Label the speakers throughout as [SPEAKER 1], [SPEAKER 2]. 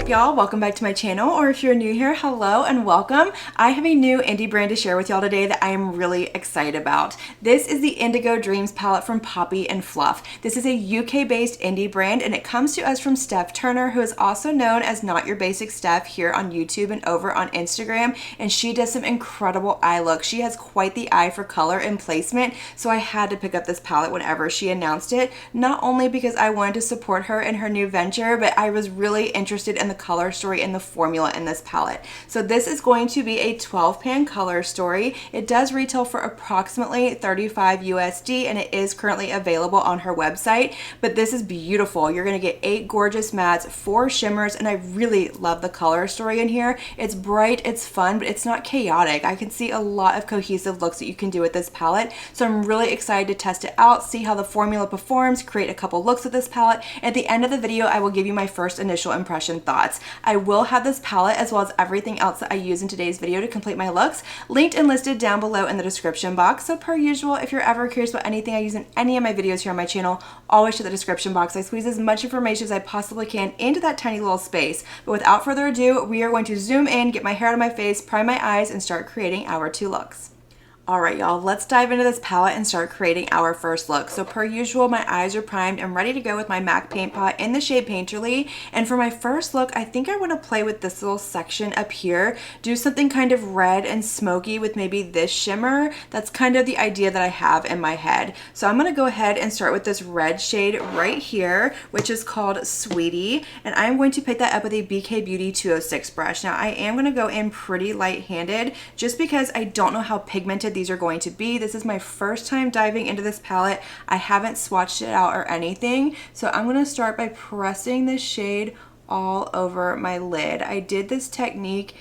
[SPEAKER 1] up, y'all? Welcome back to my channel, or if you're new here, hello and welcome. I have a new indie brand to share with y'all today that I am really excited about. This is the Indigo Dreams palette from Poppy and Fluff. This is a UK-based indie brand, and it comes to us from Steph Turner, who is also known as Not Your Basic Steph here on YouTube and over on Instagram, and she does some incredible eye looks. She has quite the eye for color and placement, so I had to pick up this palette whenever she announced it, not only because I wanted to support her in her new venture, but I was really interested in the color story and the formula in this palette. So this is going to be a 12-pan color story. It does retail for approximately 35 USD, and it is currently available on her website, but this is beautiful. You're going to get 8 gorgeous mattes, 4 shimmers, and I really love the color story in here. It's bright, it's fun, but it's not chaotic. I can see a lot of cohesive looks that you can do with this palette, so I'm really excited to test it out, see how the formula performs, create a couple looks with this palette. At the end of the video, I will give you my first initial impression thoughts. I will have this palette as well as everything else that I use in today's video to complete my looks linked and listed down below in the description box. So per usual, if you're ever curious about anything I use in any of my videos here on my channel, always check the description box. I squeeze as much information as I possibly can into that tiny little space. But without further ado, we are going to zoom in, get my hair out of my face, prime my eyes, and start creating our 2 looks. Alright y'all, let's dive into this palette and start creating our first look. So per usual, my eyes are primed and ready to go with my MAC paint pot in the shade Painterly. And for my first look, I think I want to play with this little section up here, do something kind of red and smoky with maybe this shimmer. That's kind of the idea that I have in my head. So I'm going to go ahead and start with this red shade right here, which is called Sweetie. And I'm going to pick that up with a BK Beauty 206 brush. Now I am going to go in pretty light-handed just because I don't know how pigmented these are going to be. This is my first time diving into this palette. I haven't swatched it out or anything. So I'm going to start by pressing this shade all over my lid. I did this technique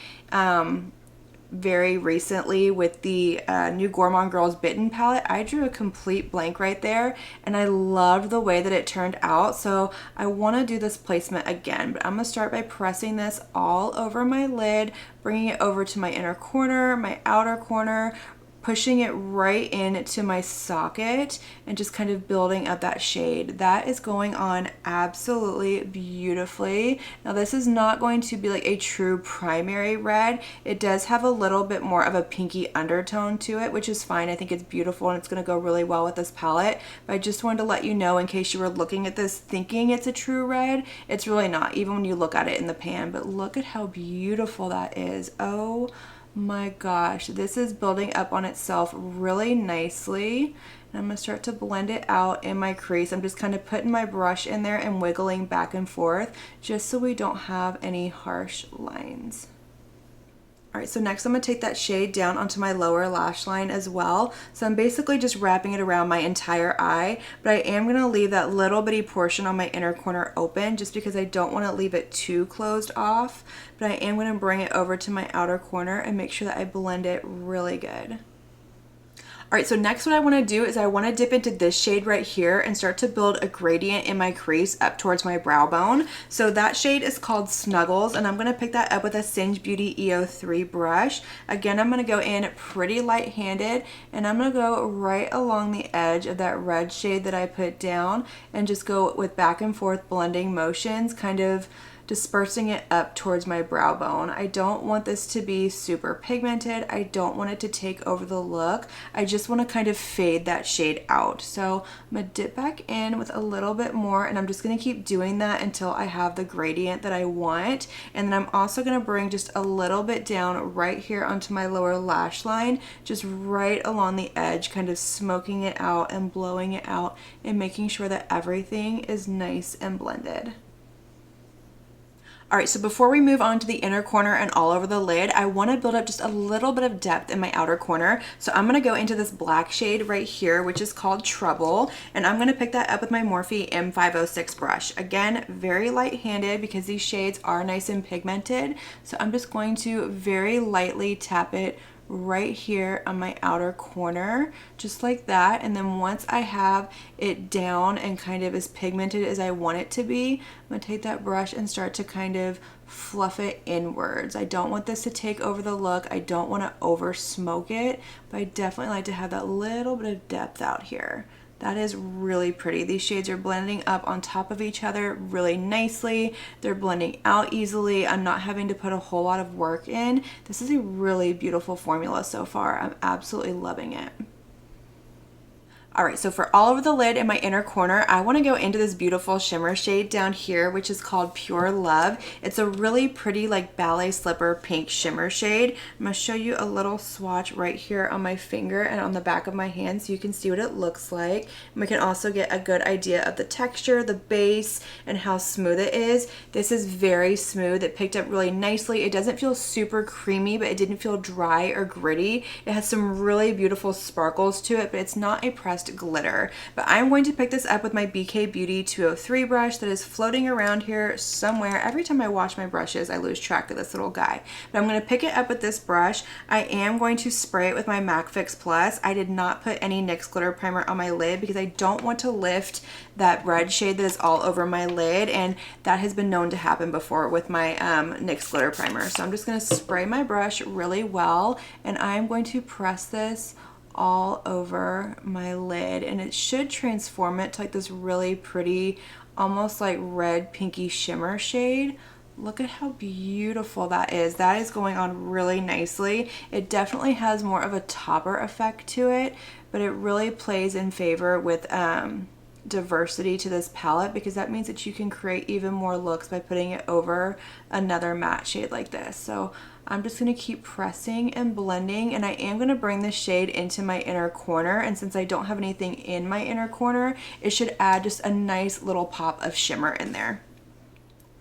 [SPEAKER 1] very recently with the new Gourmande Girls Bitten palette. I drew a complete blank right there, and I loved the way that it turned out. So I want to do this placement again, but I'm going to start by pressing this all over my lid, bringing it over to my inner corner, my outer corner, pushing it right into my socket and just kind of building up that shade. That is going on absolutely beautifully. Now this is not going to be like a true primary red. It does have a little bit more of a pinky undertone to it, which is fine. I think it's beautiful and it's going to go really well with this palette. But I just wanted to let you know, in case you were looking at this thinking it's a true red, it's really not, even when you look at it in the pan. But look at how beautiful that is. Oh my gosh, this is building up on itself really nicely. And I'm going to start to blend it out in my crease. I'm just kind of putting my brush in there and wiggling back and forth just so we don't have any harsh lines. Alright, so next I'm going to take that shade down onto my lower lash line as well. So I'm basically just wrapping it around my entire eye, but I am going to leave that little bitty portion on my inner corner open just because I don't want to leave it too closed off. But I am going to bring it over to my outer corner and make sure that I blend it really good. Alright, so next what I want to do is I want to dip into this shade right here and start to build a gradient in my crease up towards my brow bone. So that shade is called Snuggles, and I'm going to pick that up with a Singe Beauty EO3 brush. Again, I'm going to go in pretty light-handed, and I'm going to go right along the edge of that red shade that I put down and just go with back and forth blending motions, kind of dispersing it up towards my brow bone. I don't want this to be super pigmented. I don't want it to take over the look. I just want to kind of fade that shade out. So I'm going to dip back in with a little bit more, and I'm just going to keep doing that until I have the gradient that I want. And then I'm also going to bring just a little bit down right here onto my lower lash line, just right along the edge, kind of smoking it out and blowing it out and making sure that everything is nice and blended. Alright, so before we move on to the inner corner and all over the lid, I want to build up just a little bit of depth in my outer corner. So I'm going to go into this black shade right here, which is called Trouble, and I'm going to pick that up with my Morphe M506 brush. Again, very light-handed because these shades are nice and pigmented. So I'm just going to very lightly tap it right here on my outer corner, just like that. And then once I have it down and kind of as pigmented as I want it to be, I'm going to take that brush and start to kind of fluff it inwards. I don't want this to take over the look. I don't want to over smoke it, but I definitely like to have that little bit of depth out here. That is really pretty. These shades are blending up on top of each other really nicely. They're blending out easily. I'm not having to put a whole lot of work in. This is a really beautiful formula so far. I'm absolutely loving it. All right, so for all over the lid in my inner corner, I want to go into this beautiful shimmer shade down here, which is called Pure Love. It's a really pretty like ballet slipper pink shimmer shade. I'm going to show you a little swatch right here on my finger and on the back of my hand so you can see what it looks like. And we can also get a good idea of the texture, the base, and how smooth it is. This is very smooth. It picked up really nicely. It doesn't feel super creamy, but it didn't feel dry or gritty. It has some really beautiful sparkles to it, but it's not a pressed glitter. But I'm going to pick this up with my BK Beauty 203 brush that is floating around here somewhere. Every time I wash my brushes, I lose track of this little guy. But I'm going to pick it up with this brush. I am going to spray it with my MAC Fix Plus. I did not put any NYX glitter primer on my lid because I don't want to lift that red shade that is all over my lid, and that has been known to happen before with my NYX glitter primer. So I'm just going to spray my brush really well, and I'm going to press this all over my lid, and it should transform it to like this really pretty, almost like red pinky shimmer shade. Look at how beautiful that is. That is going on really nicely. It definitely has more of a topper effect to it, but it really plays in favor with diversity to this palette, because that means that you can create even more looks by putting it over another matte shade like this. So I'm just going to keep pressing and blending, and I am going to bring this shade into my inner corner, and since I don't have anything in my inner corner, it should add just a nice little pop of shimmer in there.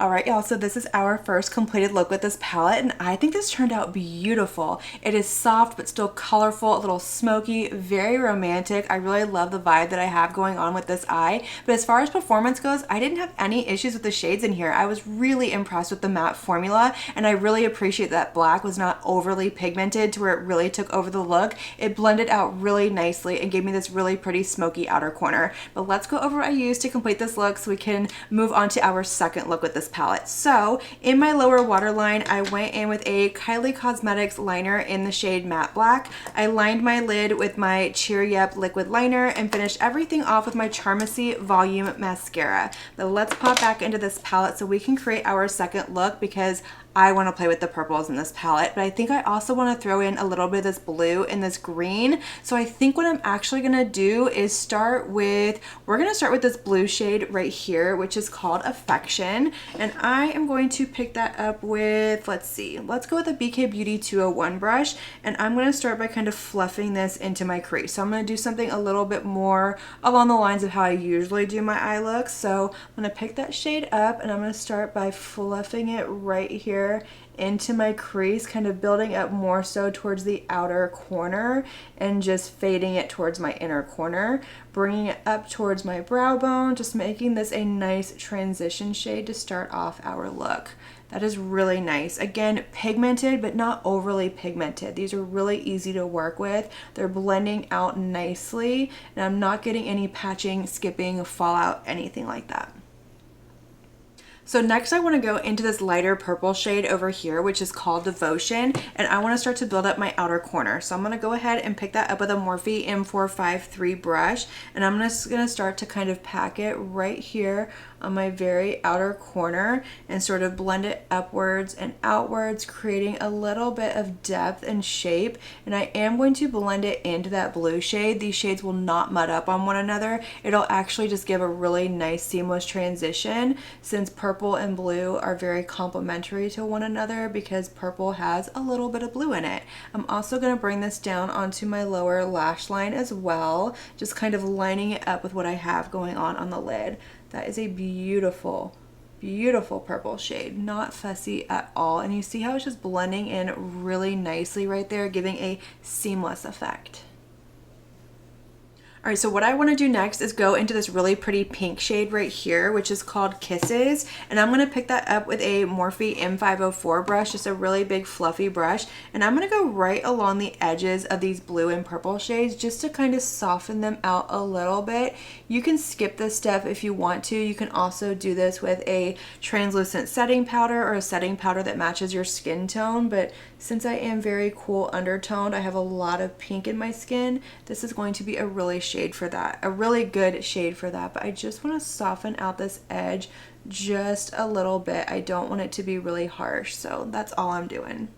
[SPEAKER 1] Alright y'all, so this is our first completed look with this palette, and I think this turned out beautiful. It is soft but still colorful, a little smoky, very romantic. I really love the vibe that I have going on with this eye. But as far as performance goes, I didn't have any issues with the shades in here. I was really impressed with the matte formula, and I really appreciate that black was not overly pigmented to where it really took over the look. It blended out really nicely and gave me this really pretty smoky outer corner. But let's go over what I used to complete this look so we can move on to our second look with this palette. So in my lower waterline, I went in with a Kylie Cosmetics liner in the shade Matte Black. I lined my lid with my Cheeryep liquid liner and finished everything off with my Charmacy Volume Mascara. But let's pop back into this palette so we can create our second look, because I want to play with the purples in this palette, but I think I also want to throw in a little bit of this blue and this green. So I think what I'm actually going to do is we're going to start with this blue shade right here, which is called Affection. And I am going to pick that up with, let's go with a BK Beauty 201 brush. And I'm going to start by kind of fluffing this into my crease. So I'm going to do something a little bit more along the lines of how I usually do my eye looks. So I'm going to pick that shade up, and I'm going to start by fluffing it right here into my crease, kind of building up more so towards the outer corner and just fading it towards my inner corner, bringing it up towards my brow bone, just making this a nice transition shade to start off our look. That is really nice. Again, pigmented, but not overly pigmented. These are really easy to work with. They're blending out nicely, and I'm not getting any patching, skipping, fallout, anything like that. So next I want to go into this lighter purple shade over here, which is called Devotion, and I want to start to build up my outer corner. So I'm going to go ahead and pick that up with a Morphe M453 brush, and I'm just going to start to kind of pack it right here on my very outer corner and sort of blend it upwards and outwards, creating a little bit of depth and shape. And I am going to blend it into that blue shade. These shades will not mud up on one another. It'll actually just give a really nice seamless transition, since purple and blue are very complementary to one another because purple has a little bit of blue in it. I'm also going to bring this down onto my lower lash line as well, just kind of lining it up with what I have going on the lid. That is a beautiful, beautiful purple shade, not fussy at all. And you see how it's just blending in really nicely right there, giving a seamless effect. All right, so what I want to do next is go into this really pretty pink shade right here, which is called Kisses. And I'm going to pick that up with a Morphe M504 brush, just a really big fluffy brush. And I'm going to go right along the edges of these blue and purple shades just to kind of soften them out a little bit. You can skip this step if you want to. You can also do this with a translucent setting powder or a setting powder that matches your skin tone. But since I am very cool undertoned, I have a lot of pink in my skin, this is going to be a really shade for that, a really good shade for that. But I just want to soften out this edge just a little bit. I don't want it to be really harsh, so that's all I'm doing.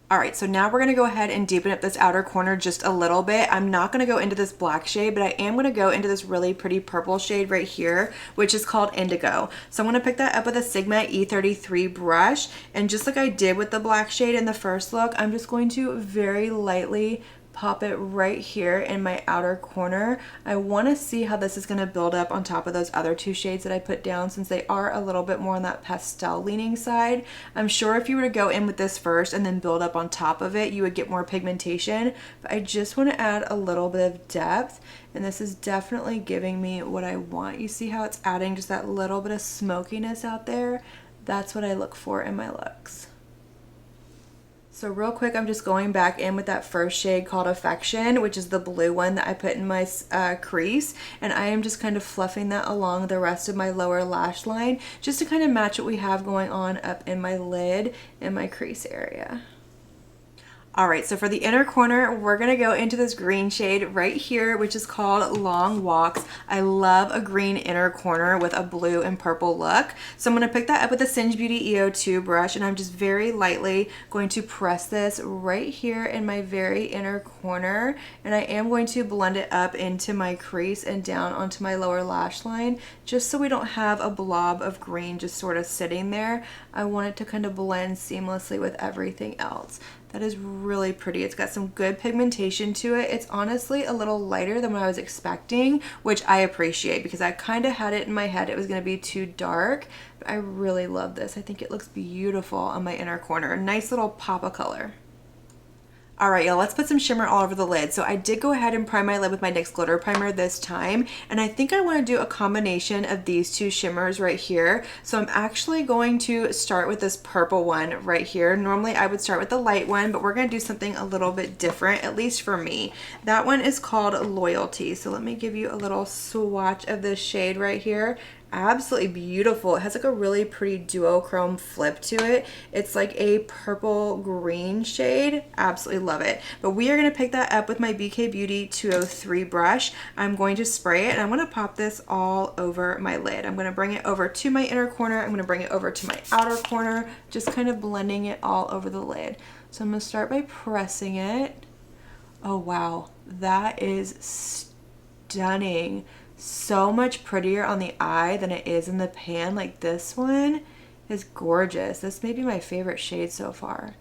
[SPEAKER 1] All right, so now we're gonna go ahead and deepen up this outer corner just a little bit. I'm not gonna go into this black shade, but I am gonna go into this really pretty purple shade right here, which is called Indigo. So I'm gonna pick that up with a Sigma E33 brush, and just like I did with the black shade in the first look, I'm just going to very lightly pop it right here in my outer corner. I want to see how this is going to build up on top of those other two shades that I put down, since they are a little bit more on that pastel leaning side. I'm sure if you were to go in with this first and then build up on top of it, you would get more pigmentation, but I just want to add a little bit of depth, and this is definitely giving me what I want. You see how it's adding just that little bit of smokiness out there? That's what I look for in my looks. So real quick, I'm just going back in with that first shade called Affection, which is the blue one that I put in my crease. And I am just kind of fluffing that along the rest of my lower lash line, just to kind of match what we have going on up in my lid and my crease area. All right, so for the inner corner, we're gonna go into this green shade right here, which is called Long Walks. I love a green inner corner with a blue and purple look. So I'm gonna pick that up with a Singe Beauty EO2 brush, and I'm just very lightly going to press this right here in my very inner corner. And I am going to blend it up into my crease and down onto my lower lash line, just so we don't have a blob of green just sort of sitting there. I want it to kind of blend seamlessly with everything else. That is really pretty. It's got some good pigmentation to it. It's honestly a little lighter than what I was expecting, which I appreciate, because I kind of had it in my head it was going to be too dark, but I really love this. I think it looks beautiful on my inner corner. A nice little pop of color. All right, y'all, let's put some shimmer all over the lid. So I did go ahead and prime my lid with my NYX glitter primer this time, and I think I want to do a combination of these two shimmers right here. So I'm actually going to start with this purple one right here. Normally I would start with the light one, but we're going to do something a little bit different, at least for me. That one is called Loyalty. So let me give you a little swatch of this shade right here. Absolutely beautiful. It has like a really pretty duochrome flip to it. It's like a purple green shade. Absolutely love it. But we are going to pick that up with my BK Beauty 203 brush. I'm going to spray it, and I'm going to pop this all over my lid. I'm going to bring it over to my inner corner. I'm going to bring it over to my outer corner, just kind of blending it all over the lid. So I'm going to start by pressing it. Oh wow, that is stunning. So much prettier on the eye than it is in the pan. Like, this one is gorgeous. This may be my favorite shade so far.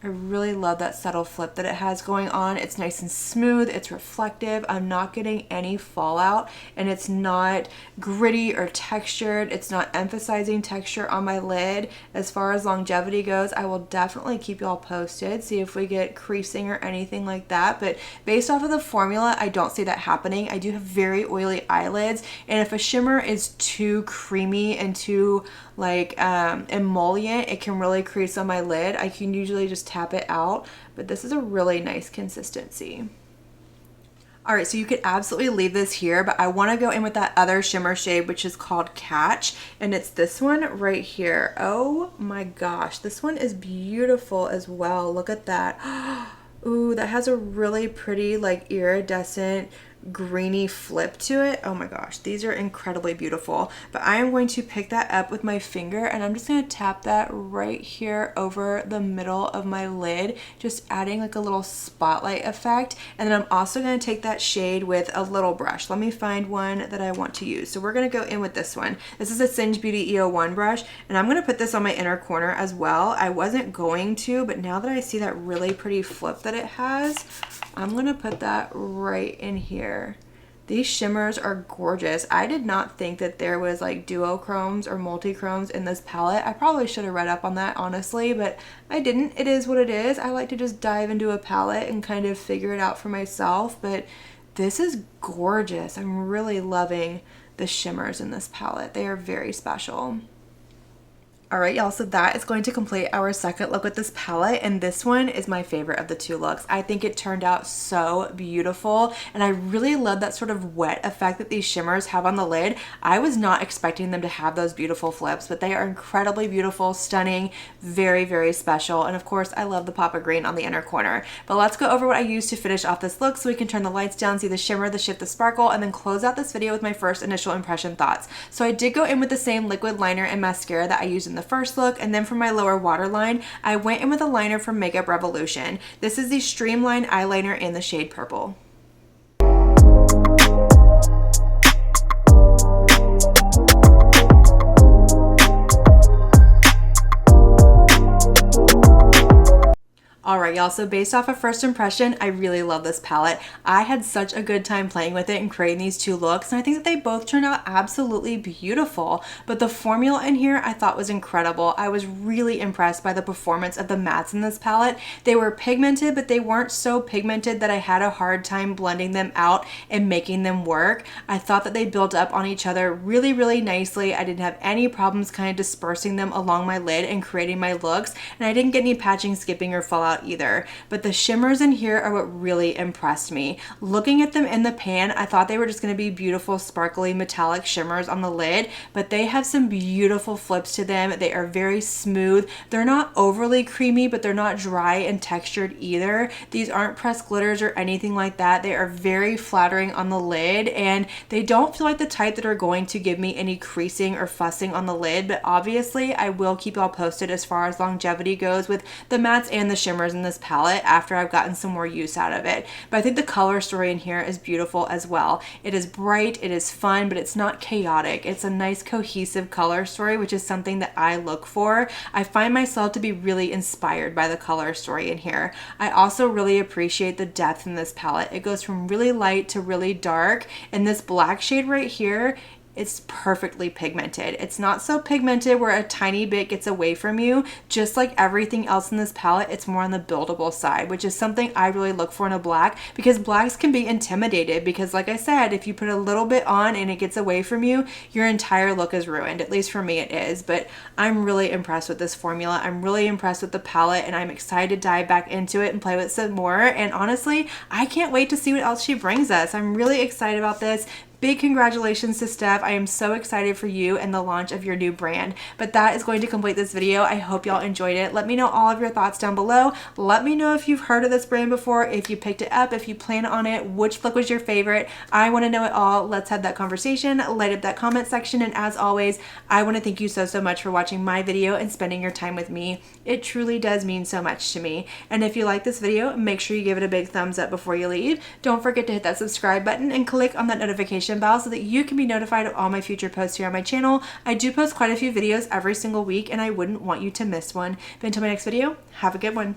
[SPEAKER 1] I really love that subtle flip that it has going on. It's nice and smooth, it's reflective. I'm not getting any fallout, and it's not gritty or textured. It's not emphasizing texture on my lid. As far as longevity goes, I will definitely keep y'all posted, see if we get creasing or anything like that. But based off of the formula, I don't see that happening. I do have very oily eyelids, and if a shimmer is too creamy and too like emollient, it can really crease on my lid. I can usually just tap it out, but this is a really nice consistency. All right, so you could absolutely leave this here, but I want to go in with that other shimmer shade, which is called Catch, and it's this one right here. Oh my gosh, this one is beautiful as well. Look at that. Ooh, that has a really pretty like iridescent greeny flip to it. Oh my gosh, these are incredibly beautiful. But I am going to pick that up with my finger, and I'm just going to tap that right here over the middle of my lid, just adding like a little spotlight effect. And then I'm also going to take that shade with a little brush. Let me find one that I want to use. So we're going to go in with this one. This is a Singe Beauty EO1 brush, and I'm going to put this on my inner corner as well. I wasn't going to, but now that I see that really pretty flip that it has, I'm going to put that right in here. These shimmers are gorgeous. I did not think that there was like duochromes or multi-chromes in this palette. I probably should have read up on that, honestly, but I didn't. It is what it is. I like to just dive into a palette and kind of figure it out for myself, but this is gorgeous. I'm really loving the shimmers in this palette. They are very special. All right, y'all, so that is going to complete our second look with this palette, and this one is my favorite of the two looks. I think it turned out so beautiful, and I really love that sort of wet effect that these shimmers have on the lid. I was not expecting them to have those beautiful flips, but they are incredibly beautiful, stunning, very, very special, and of course, I love the pop of green on the inner corner. But let's go over what I used to finish off this look so we can turn the lights down, see the shimmer, the shift, the sparkle, and then close out this video with my first initial impression thoughts. So I did go in with the same liquid liner and mascara that I used in the first look, and then for my lower waterline, I went in with a liner from Makeup Revolution. This is the Streamline eyeliner in the shade Purple. All right, y'all, so based off of first impression, I really love this palette. I had such a good time playing with it and creating these two looks, and I think that they both turned out absolutely beautiful. But the formula in here I thought was incredible. I was really impressed by the performance of the mattes in this palette. They were pigmented, but they weren't so pigmented that I had a hard time blending them out and making them work. I thought that they built up on each other really, really nicely. I didn't have any problems kind of dispersing them along my lid and creating my looks, and I didn't get any patching, skipping, or fallout either. But the shimmers in here are what really impressed me. Looking at them in the pan, I thought they were just going to be beautiful, sparkly, metallic shimmers on the lid, but they have some beautiful flips to them. They are very smooth. They're not overly creamy, but they're not dry and textured either. These aren't pressed glitters or anything like that. They are very flattering on the lid, and they don't feel like the type that are going to give me any creasing or fussing on the lid, but obviously I will keep y'all posted as far as longevity goes with the mattes and the shimmers in this palette after I've gotten some more use out of it. But I think the color story in here is beautiful as well. It is bright, it is fun, but it's not chaotic. It's a nice cohesive color story, which is something that I look for. I find myself to be really inspired by the color story in here. I also really appreciate the depth in this palette. It goes from really light to really dark, and this black shade right here, it's perfectly pigmented. It's not so pigmented where a tiny bit gets away from you. Just like everything else in this palette, it's more on the buildable side, which is something I really look for in a black, because blacks can be intimidated because, like I said, if you put a little bit on and it gets away from you, your entire look is ruined. At least for me it is. But I'm really impressed with this formula. I'm really impressed with the palette, and I'm excited to dive back into it and play with some more. And honestly, I can't wait to see what else she brings us. I'm really excited about this. Big congratulations to Steph. I am so excited for you and the launch of your new brand. But that is going to complete this video. I hope y'all enjoyed it. Let me know all of your thoughts down below. Let me know if you've heard of this brand before, if you picked it up, if you plan on it, which look was your favorite. I want to know it all. Let's have that conversation. Light up that comment section. And as always, I want to thank you so much for watching my video and spending your time with me. It truly does mean so much to me. And if you like this video, make sure you give it a big thumbs up before you leave. Don't forget to hit that subscribe button and click on that notification bell so that you can be notified of all my future posts here on my channel. I do post quite a few videos every single week, and I wouldn't want you to miss one. But until my next video, have a good one.